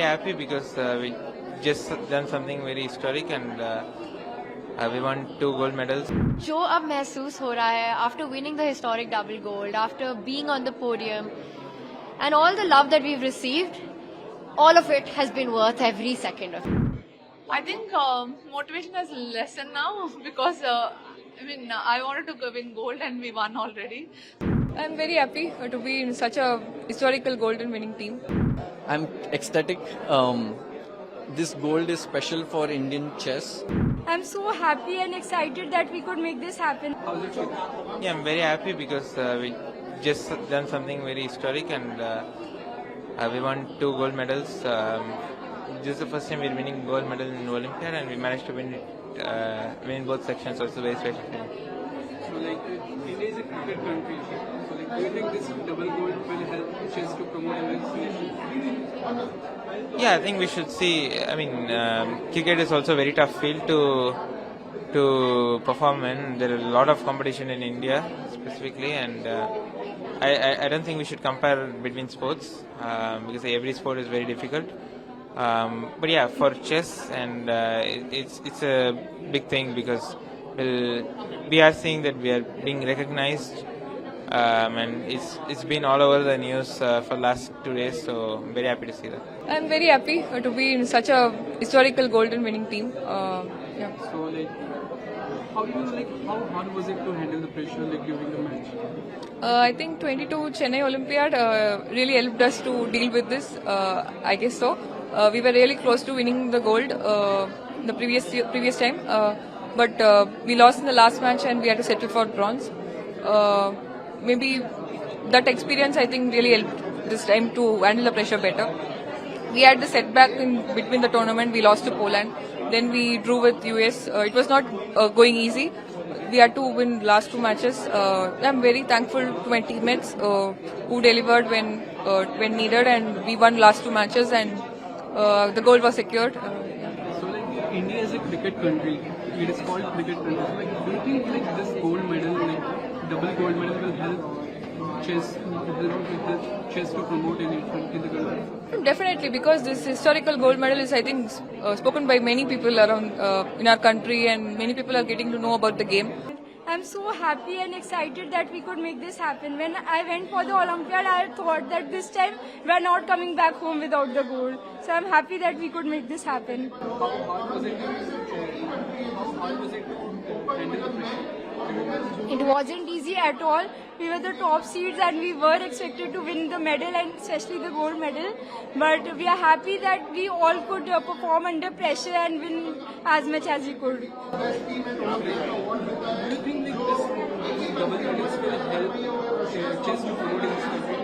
happy because we just done something very historic and we won 2 gold medals. जो अब महसूस हो रहा है after winning the historic double gold, after being on the podium, and all the love that we've received, all of it has been worth every second of it. I think motivation has lessened now because I wanted to win gold and we won already. I'm very happy to be in such a historical golden winning team. I'm ecstatic. This gold is special for Indian chess. I'm so happy and excited that we could make this happen. Yeah, I'm very happy because we just done something very historic and we won 2 gold medals. This is the first time we're winning gold medal in Olympiad and we managed to win in both sections, also very special. So India is a cricket country. So do you think this double gold will help chess to promote Indian? Yeah, I think we should see. I mean, cricket is also a very tough field to perform in. There are a lot of competition in India specifically, and I don't think we should compare between sports because every sport is very difficult. But yeah, for chess, and it's a big thing because we are seeing that we are being recognized, and it's been all over the news for last 2 days. So I'm very happy to see that. I'm very happy to be in such a historical golden winning team. Yeah. So how hard was it to handle the pressure during the match? I think 22 Chennai Olympiad really helped us to deal with this. I guess so. We were really close to winning the gold the previous time, but we lost in the last match and we had to settle for bronze. Maybe that experience I think really helped this time to handle the pressure better. We had the setback in between the tournament. We lost to Poland. Then we drew with US. It was not going easy. We had to win last 2 matches. I'm very thankful to my teammates who delivered when needed, and we won last 2 matches and the gold was secured. So India is a cricket country. It is called cricket country. So do you think this gold medal, double gold medal, will help chess to promote in the country? Definitely, because this historical gold medal is, I think, spoken by many people around in our country, and many people are getting to know about the game. I'm so happy and excited that we could make this happen. When I went for the Olympiad, I thought that this time we're not coming back home without the gold. So I'm happy that we could make this happen. How hard was it to handle the pressure? It wasn't easy at all. We were the top seeds and we were expected to win the medal, and especially the gold medal. But we are happy that we all could perform under pressure and win as much as we could. Do you think this double medals will help chess to promote in this country?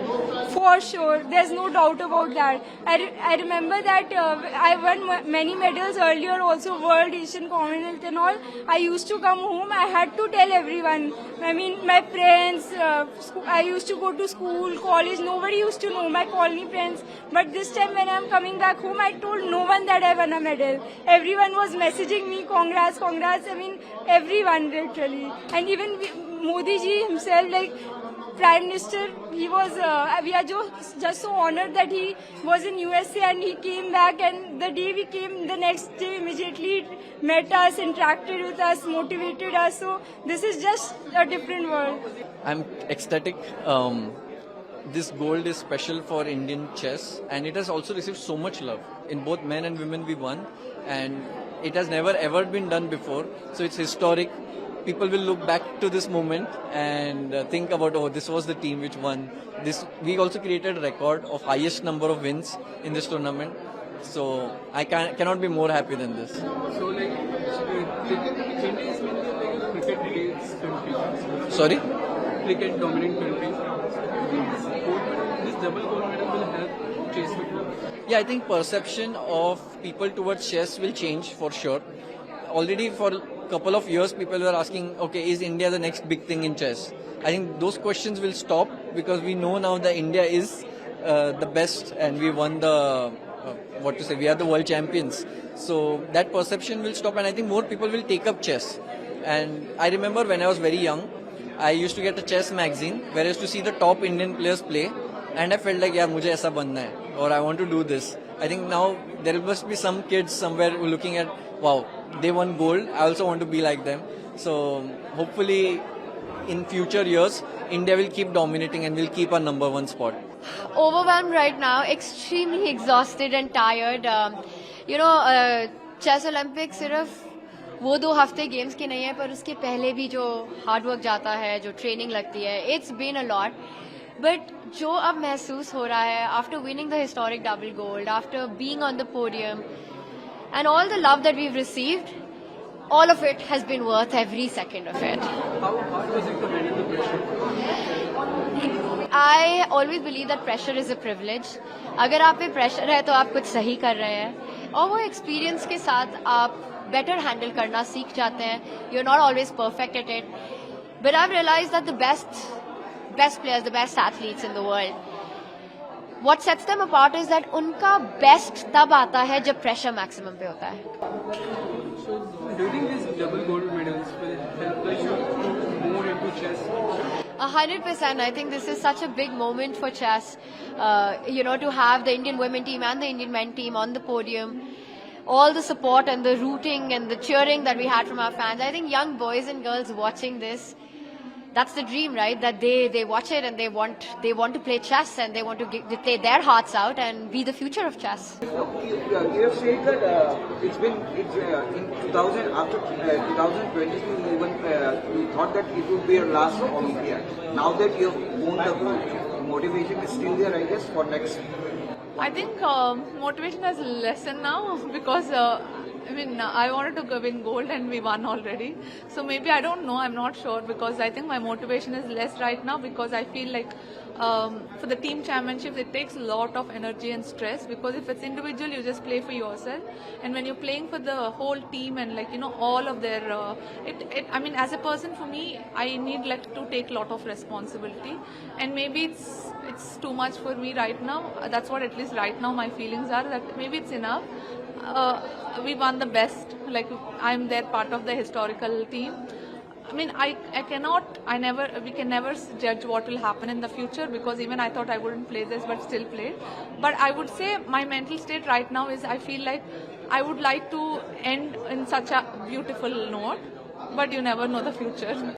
For sure, there's no doubt about that. I remember that I won many medals earlier, also World, Asian, Commonwealth and all. I used to come home, I had to tell everyone. I mean, my friends, I used to go to school, college, nobody used to know, my colony friends. But this time when I'm coming back home, I told no one that I won a medal. Everyone was messaging me, congrats, congrats. I mean, everyone literally. And even Modi ji himself, Prime Minister, he was. We are just so honored that he was in USA and he came back. And the day we came, the next day immediately met us, interacted with us, motivated us. So this is just a different world. I'm ecstatic. This gold is special for Indian chess, and it has also received so much love. In both men and women, we won, and it has never ever been done before. So it's historic. People will look back to this moment and think about, oh, this was the team which won. We also created a record of highest number of wins in this tournament. So I cannot be more happy than this. So India is mainly a cricket-based country. Sorry? Cricket dominant country. This double gold medal will help chess to grow. Yeah, I think perception of people towards chess will change for sure. Already for couple of years people were asking, okay, is India the next big thing in chess? I think those questions will stop because we know now that India is the best and we won the, we are the world champions. So that perception will stop and I think more people will take up chess. And I remember when I was very young, I used to get a chess magazine where I used to see the top Indian players play and I felt like, yeah, मुझे ऐसा बनना है or I want to do this. I think now there must be some kids somewhere who looking at, wow, they won gold. I also want to be like them. So hopefully in future years, India will keep dominating and will keep our number one spot. Overwhelmed right now, extremely exhausted and tired. Chess Olympics सिर्फ वो 2 हफ्ते games के नहीं है, पर उसके पहले भी जो हार्ड वर्क जाता है, जो ट्रेनिंग लगती है, it's been a lot. But जो अब महसूस हो रहा है after winning the historic double gold, after being on the podium and all the love that we've received, all of it has been worth every second of it. How hard was it to handle the pressure? I always believe that pressure is a privilege. अगर आप पे pressure है तो आप कुछ सही कर रहे हैं, और वो एक्सपीरियंस के साथ आप बेटर हैंडल करना सीख जाते हैं. You are not always perfect at it, but I realise that the best players, the best athletes in the world, what sets them apart is that उनका बेस्ट तब आता है जब प्रेशर मैक्सिमम पे होता है. So, do you think these double gold medals will help the youth more into chess? 100%. I think this is such a big moment for chess. To have the Indian women team and the Indian men team on the podium, all the support and the rooting and the cheering that we had from our fans. I think young boys and girls watching this, that's the dream, right? That they watch it and they want to play chess and they want to play their hearts out and be the future of chess. You have said that it's in 2000 after 2022 even you thought that it would be your last Olympiad. Now that you have won the gold, motivation is still there, I guess, for next. I think motivation has lessened now because I wanted to win gold and we won already. So maybe, I don't know, I'm not sure, because I think my motivation is less right now because I feel like for the team championships it takes a lot of energy and stress, because if it's individual you just play for yourself, and when you're playing for the whole team and all of their as a person, for me, I need to take a lot of responsibility, and maybe it's too much for me right now. That's what at least right now my feelings are, that maybe it's enough. We won the best, I'm there part of the historical team. We can never judge what will happen in the future, because even I thought I wouldn't play this but still played. But I would say my mental state right now is I feel like I would like to end in such a beautiful note, but you never know the future.